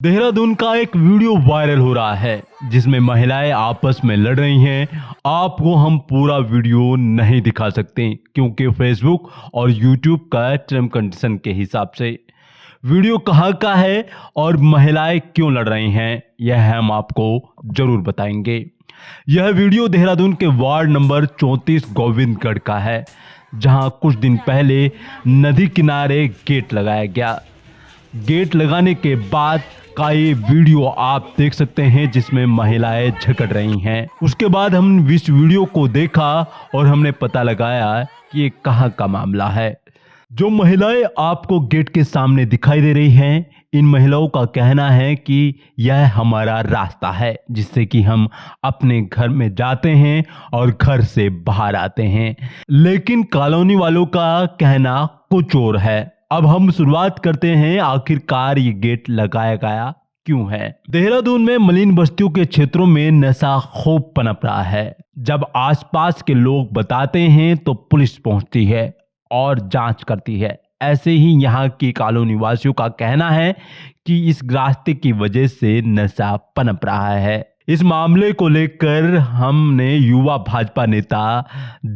देहरादून का एक video viral हो रहा है जिसमें महिलाएं आपस में लड़ रही हैं। आपको हम पूरा वीडियो नहीं दिखा सकते क्योंकि फेसबुक और यूट्यूब का टर्म कंडीशन के हिसाब से। वीडियो कहाँ का है और महिलाएं क्यों लड़ रही हैं यह हम आपको जरूर बताएंगे। यह वीडियो देहरादून के वार्ड नंबर 34 गोविंदगढ़ का है, जहां कुछ दिन पहले नदी किनारे गेट लगाया गया। गेट लगाने के बाद का ये वीडियो आप देख सकते हैं जिसमें महिलाएं झगड़ रही हैं। उसके बाद हम इस वीडियो को देखा और हमने पता लगाया कि ये कहाँ का मामला है। जो महिलाएं आपको गेट के सामने दिखाई दे रही हैं, इन महिलाओं का कहना है कि यह हमारा रास्ता है जिससे कि हम अपने घर में जाते हैं और घर से बाहर आते हैं, लेकिन कॉलोनी वालों का कहना कुछ और है। अब हम शुरुआत करते हैं आखिरकार ये गेट लगाया गया क्यों है। देहरादून में मलिन बस्तियों के क्षेत्रों में नशा खूब पनप रहा है। जब आसपास के लोग बताते हैं तो पुलिस पहुंचती है और जांच करती है। ऐसे ही यहाँ की कॉलोनी वासियों का कहना है कि इस रास्ते की वजह से नशा पनप रहा है। इस मामले को लेकर हमने युवा भाजपा नेता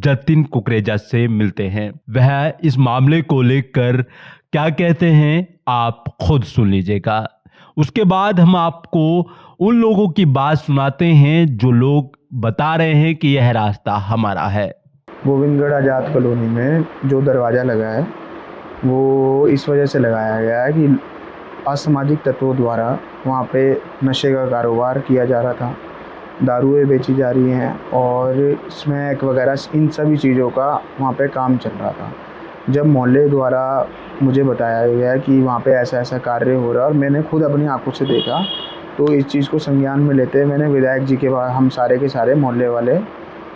जतिन कुकरेजा से मिलते हैं। वह इस मामले को लेकर क्या कहते हैं आप खुद सुन लीजिएगा। उसके बाद हम आपको उन लोगों की बात सुनाते हैं जो लोग बता रहे हैं कि यह रास्ता हमारा है। गोविंदगढ़ आज़ाद कॉलोनी में जो दरवाज़ा लगा है वो इस वजह से लगाया गया है कि असामाजिक तत्वों द्वारा वहाँ पे नशे का कारोबार किया जा रहा था, दारुएं बेची जा रही हैं और स्मैक वगैरह इन सभी चीज़ों का वहाँ पे काम चल रहा था। जब मोहल्ले द्वारा मुझे बताया गया कि वहाँ पे ऐसा ऐसा कार्य हो रहा है और मैंने खुद अपनी आंखों से देखा, तो इस चीज़ को संज्ञान में लेते मैंने विधायक जी के पास, हम सारे के सारे मोहल्ले वाले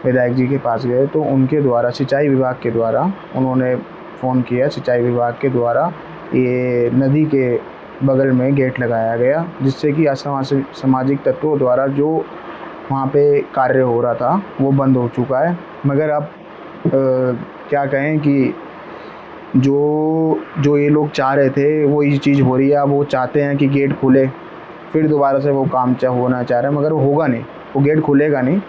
विधायक जी के पास गए। तो उनके द्वारा सिंचाई विभाग के द्वारा उन्होंने फ़ोन किया, सिंचाई विभाग के द्वारा ये नदी के बगल में गेट लगाया गया जिससे कि असामाजिक तत्वों द्वारा जो वहाँ पे कार्य हो रहा था वो बंद हो चुका है। मगर अब क्या कहें कि जो ये लोग चाह रहे थे वो ये चीज़ हो रही है। अब वो चाहते हैं कि गेट खुले, फिर दोबारा से वो काम होना चाह रहे हैं, मगर वो होगा नहीं, वो गेट खुलेगा नहीं।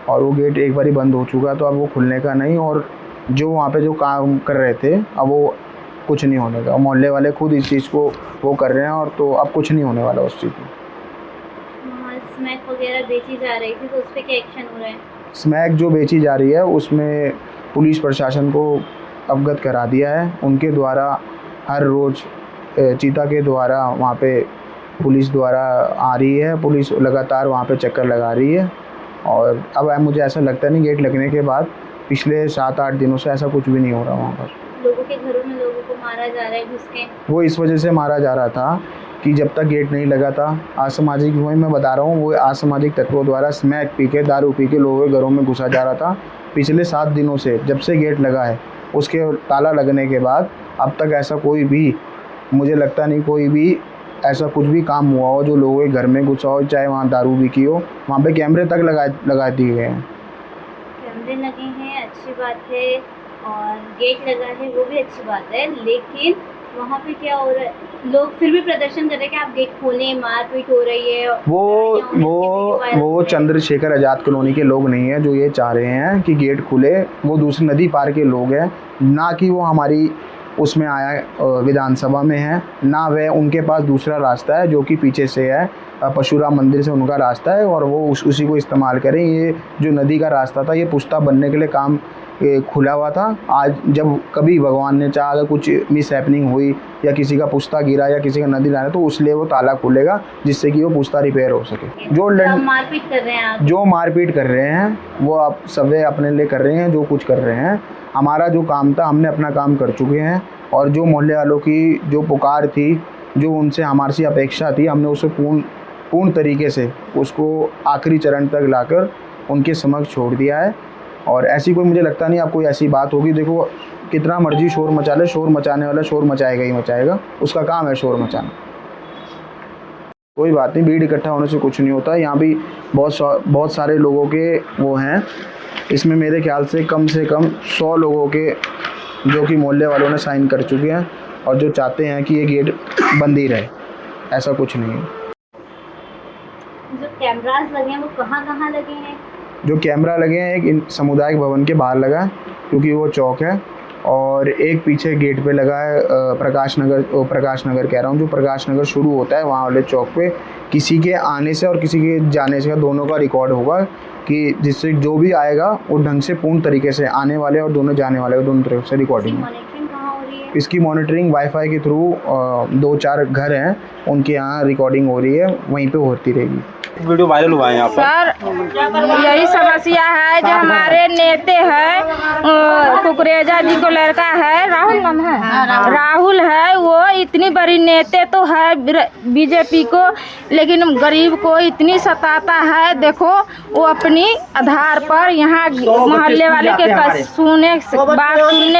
और वो गेट एक बार ही बंद हो चुका तो अब वो खुलने का नहीं। और जो वहाँ पे जो काम कर रहे थे अब वो कुछ नहीं होने का। मोहल्ले वाले खुद इस चीज़ को वो कर रहे हैं और तो अब कुछ नहीं होने वाला उस चीज़ में। स्मैक वगैरह बेची जा रही थी तो उस पर क्या एक्शन हो रहा है? स्मैक जो बेची जा रही है उसमें पुलिस प्रशासन को अवगत करा दिया है। उनके द्वारा हर रोज़ चीता के द्वारा वहाँ पे पुलिस द्वारा आ रही है, पुलिस लगातार वहाँ पे चक्कर लगा रही है। और अब मुझे ऐसा लगता नहीं गेट लगने के बाद पिछले 7-8 दिनों से ऐसा कुछ भी नहीं हो रहा वहाँ पर। लोगों के घरों में लोगों को मारा जा रहा है घुस के। वो इस वजह से मारा जा रहा था कि जब तक गेट नहीं लगा था असामाजिक, वही मैं बता रहा हूँ, वो असामाजिक तत्वों द्वारा स्मैक पी के, दारू पी के लोगों के घरों में घुसा जा रहा था। पिछले 7 दिनों से जब से गेट लगा है उसके ताला लगने के बाद अब तक ऐसा कोई भी, मुझे लगता नहीं कोई भी ऐसा कुछ भी काम हुआ हो जो लोगों के घर में घुसा हो, चाहे वहाँ दारू बिकी हो। वहाँ पे कैमरे तक लगा दिए गए हैं। कैमरे लगे हैं, अच्छी बात है, और गेट लगा है वो भी अच्छी बात है, लेकिन वहाँ पे क्या हो रहा है, लोग फिर भी प्रदर्शन कर रहे हैं कि आप गेट खोलें, मारपीट हो रही है। वो चंद्रशेखर आज़ाद कॉलोनी के लोग नहीं है जो ये चाह रहे हैं कि गेट खुले, वो दूसरी नदी पार के लोग हैं, ना कि वो हमारी उसमें आया विधानसभा में है, ना वह उनके पास दूसरा रास्ता है जो कि पीछे से है, परशुराम मंदिर से उनका रास्ता है और वो उसी को इस्तेमाल करें। ये जो नदी का रास्ता था ये पुश्ता बनने के लिए काम खुला हुआ था। आज जब कभी भगवान ने चाहा अगर कुछ मिस हैपनिंग हुई या किसी का पुश्ता गिरा या किसी का नदी लाना तो उसलिए वो ताला खुलेगा जिससे कि वो पुश्ता रिपेयर हो सके। जो मारपीट कर रहे हैं, जो मारपीट कर रहे हैं वो आप सबे अपने लिए कर रहे हैं, जो कुछ कर रहे हैं। हमारा जो काम था हमने अपना काम कर चुके हैं और जो मोहल्ले वालों की जो पुकार थी, जो उनसे हमारी सी अपेक्षा थी, हमने उसे पूर्ण तरीके से उसको आखिरी चरण तक लाकर उनके समक्ष छोड़ दिया है। और ऐसी कोई मुझे लगता नहीं अब कोई ऐसी बात होगी। देखो कितना मर्जी शोर मचा ले, शोर मचाने वाला शोर मचाएगा ही मचाएगा, उसका काम है शोर मचाना। कोई बात नहीं, भीड़ इकट्ठा होने से कुछ नहीं होता। यहाँ भी बहुत सारे लोगों के वो हैं, इसमें मेरे ख्याल से कम 100 लोगों के जो कि मोहल्ले वालों ने साइन कर चुके हैं और जो चाहते हैं कि ये गेट बंद ही रहे, ऐसा कुछ नहीं है। जो कैमरास लगे हैं वो कहाँ कहाँ लगे हैं? जो कैमरा लगे हैं एक सामुदायिक भवन के बाहर लगा है, क्योंकि वो चौक है, और एक पीछे गेट पे लगा है प्रकाश नगर कह रहा हूँ, जो प्रकाश नगर शुरू होता है वहाँ वाले चौक पे किसी के आने से और किसी के जाने से दोनों का रिकॉर्ड होगा, कि जिससे जो भी आएगा वो ढंग से पूर्ण तरीके से आने वाले और दोनों जाने वाले दोनों तरफ से रिकॉर्डिंग। मॉनिटरिंग कहाँ हो रही है? इसकी मॉनिटरिंग वाईफाई के थ्रू 2-4 घर हैं उनके यहाँ रिकॉर्डिंग हो रही है, वहीं पे होती रहेगी। वीडियो वायरल हुआ है यहाँ पर। सर यही समस्या है, जो हमारे नेते हैं कुकरेजा जी को लड़का है, राहुल नाम है, राहुल है, वो इतनी बड़ी नेते तो है बीजेपी को, लेकिन गरीब को इतनी सताता है। देखो वो अपनी आधार पर यहाँ मोहल्ले वाले के बात सुनने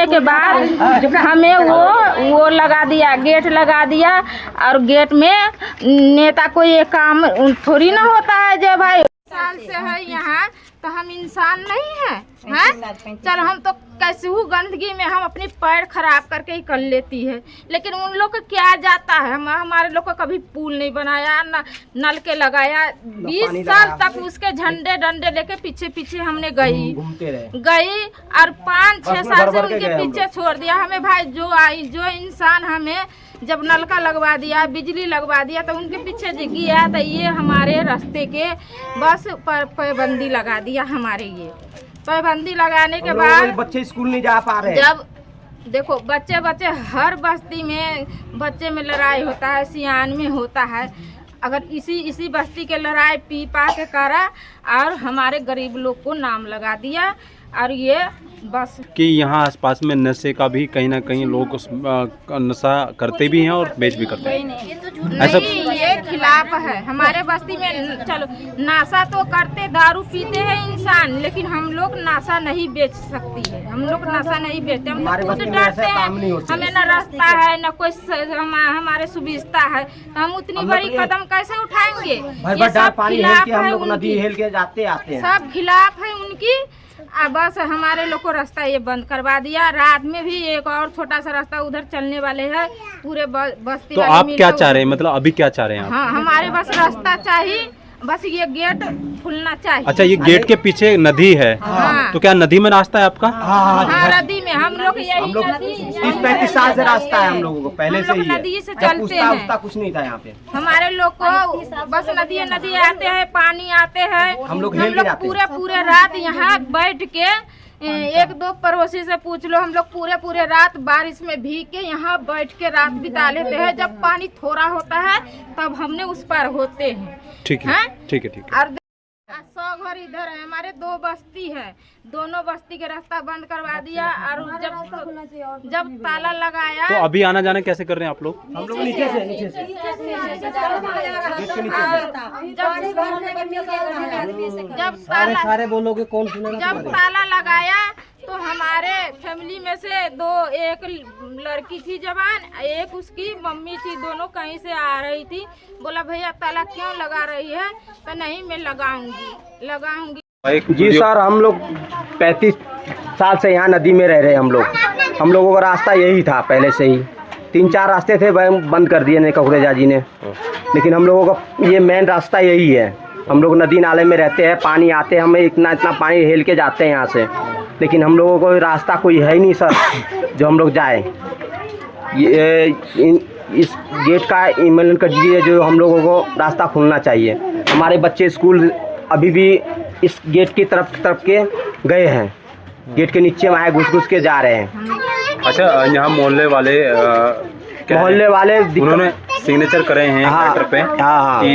के बाद हमें वो लगा दिया, गेट लगा दिया, और गेट में नेता को ये काम थोड़ी ना होता है। जो भाई साल से है यहाँ, तो हम इंसान नहीं हैं? चल हम तो कैसे हूँ गंदगी में हम अपनी पैर खराब करके ही कर लेती है, लेकिन उन लोग को क्या जाता है। हमारे लोग को कभी पुल नहीं बनाया, न नल के लगाया। 20 साल तक उसके झंडे डंडे लेके पीछे पीछे हमने गई और 5-6 साल से उनके पीछे छोड़ दिया हमें। भाई जो इंसान हमें जब नलका लगवा दिया, बिजली लगवा दिया, तो उनके पीछे गया, तो ये हमारे रास्ते के बस पाबंदी लगा दिया। हमारे ये पाबंदी लगाने के बाद बच्चे स्कूल नहीं जा पा रहे। जब देखो बच्चे हर बस्ती में बच्चे में लड़ाई होता है, सियान में होता है। अगर इसी बस्ती के लड़ाई पीपा के करा और हमारे गरीब लोग को नाम लगा दिया, और ये बस कि यहाँ आसपास में नशे का भी कहीं ना कहीं लोग नशा करते भी हैं और बेच भी करते हैं। ऐसा नहीं, ये खिलाफ है हमारे बस्ती में। चलो नशा तो करते, दारू पीते हैं इंसान, लेकिन हम लोग नशा नहीं बेच सकती है। हम लोग नशा नहीं बेचते, हम लोग खुद डरते हैं। हमें न रास्ता है न कोई हमारे सुविधा है, तो हम उतनी बड़ी कदम कैसे उठाएंगे? ये सब खिलाफ है उनकी, सब खिलाफ है उनकी। बस हमारे लोग को रास्ता ये बंद करवा दिया। रात में भी एक और छोटा सा रास्ता उधर चलने वाले है, पूरे बस्ती। तो आप क्या चाह रहे हैं, मतलब अभी क्या चाह रहे हैं आप? हाँ, हमारे बस रास्ता चाहिए, बस ये गेट खुलना चाहिए। अच्छा, ये गेट के पीछे नदी है। हाँ। तो क्या नदी में रास्ता है आपका? हाँ, नदी में हम लोग यही 30-35 साल से रास्ता है हम लोगों को, पहले से ही है। नदी से चलते हैं, कुछ नहीं था यहाँ पे। हमारे लोग को बस नदी आते हैं, पानी आते हैं। हम लोग पूरे रात यहाँ बैठ के 1-2 पड़ोसी से पूछ लो, हम लोग पूरे रात बारिश में भीग के यहाँ बैठ के रात बिता लेते हैं। जब पानी थोड़ा होता है तब हमने उस पार होते हैं। ठीक है, ठीक है। और 100 घर इधर है, हमारे 2 बस्ती है, दोनों बस्ती के रास्ता बंद करवा दिया। और जब ताला लगाया, तो अभी आना जाना कैसे कर रहे हैं आप लोग? हम लोग नीचे से सारे बोलोगे कौन सुनेगा? जब ताला लगाया तो हमारे फैमिली में से एक लड़की थी जवान, एक उसकी मम्मी थी, दोनों कहीं से आ रही थी। बोला भैया ताला क्यों लगा रही है? तो नहीं, मैं लगाऊंगी। जी सर, हम लोग 35 साल से यहाँ नदी में रह रहे हैं। हम लोगों का रास्ता यही था पहले से ही। 3-4 रास्ते थे, बंद कर दिए ने कुकरेजा जी ने, लेकिन हम लोगों का ये मेन रास्ता यही है। हम लोग नदी नाले में रहते हैं, पानी आते हैं, हमें इतना पानी हेल के जाते हैं यहाँ से, लेकिन हम लोगों को रास्ता कोई है ही नहीं सर जो हम लोग जाए। इस गेट का इम्प्लीमेंट कर दीजिए, जो हम लोगों को रास्ता खुलना चाहिए। हमारे बच्चे स्कूल अभी भी इस गेट की तरफ के गए हैं, गेट के नीचे में घुस के जा रहे हैं। अच्छा, यहाँ मोहल्ले वाले उन्होंने सिग्नेचर करे हैं लेटर पे कि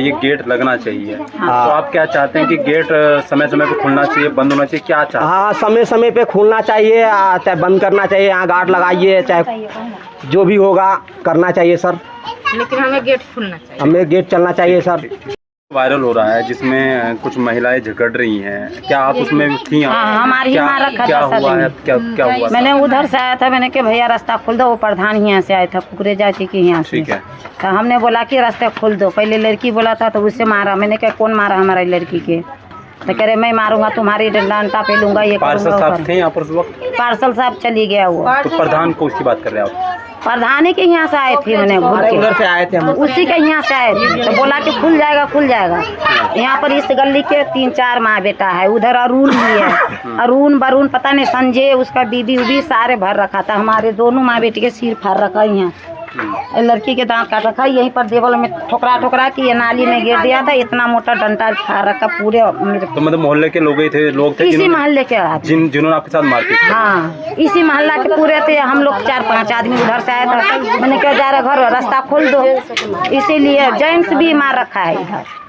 ये गेट लगना चाहिए। तो आप क्या चाहते हैं कि गेट समय समय पे खुलना चाहिए, बंद होना चाहिए, क्या चाहते हैं? हाँ, समय समय पे खुलना चाहिए, चाहे बंद करना चाहिए, यहाँ गार्ड लगाइए, चाहे जो भी होगा करना चाहिए सर, लेकिन हमें गेट खुलना चाहिए, हमें गेट चलना चाहिए सर। वायरल हो रहा है जिसमें कुछ महिलाएं झगड़ रही हैं, क्या आप उसमें थी? हमारी क्या हुआ है, क्या हुआ? मैंने उधर से आया था, मैंने कहा भैया रास्ता खोल दो। वो प्रधान यहाँ से आया था, कुकरेजा जी के यहाँ से। ठीक है। तो हमने बोला कि रास्ता खोल दो। पहले लड़की बोला था तो उससे मारा। मैंने कहा कौन मारा हमारी लड़की के? तो कह रहे मैं मारूंगा, तुम्हारी डंडा पे लूंगा, ये पार्सल साहब थे यहाँ पर उस वक्त? पार्सल साहब चली गया वो। तो प्रधान को उसकी बात कर रहे हैं आप? प्रधानी के यहाँ से आए थे, मैंने घूर के उधर से आए थे हम। उसी के यहाँ से आए थे, तो बोला कि खुल जाएगा खुल जाएगा। यहाँ पर इस गली के 3-4 माँ बेटा है, उधर अरुण भी है, अरुण बरुण पता नहीं, संजय उसका बीबी उबी सारे भर रखा था। हमारे दोनों माँ बेटी के सिर फाड़ रखा है, यहाँ लड़की के दांत काट रखा, यहीं पर देवल में ठोकरा की ये नाली में गिर दिया था, इतना मोटा डंडा फाड़ रखा पूरे। तो मतलब मोहल्ले के लोग थे इसी मोहल्ले के आदमी जिन्होंने आपके साथ मारपीट की? हाँ, इसी मोहल्ला के पूरे थे। हम लोग 4-5 आदमी उधर से आए थे, मैंने कहा जा रहा घर रास्ता खोल दो, इसीलिए जेंट्स भी मार रखा है इधर।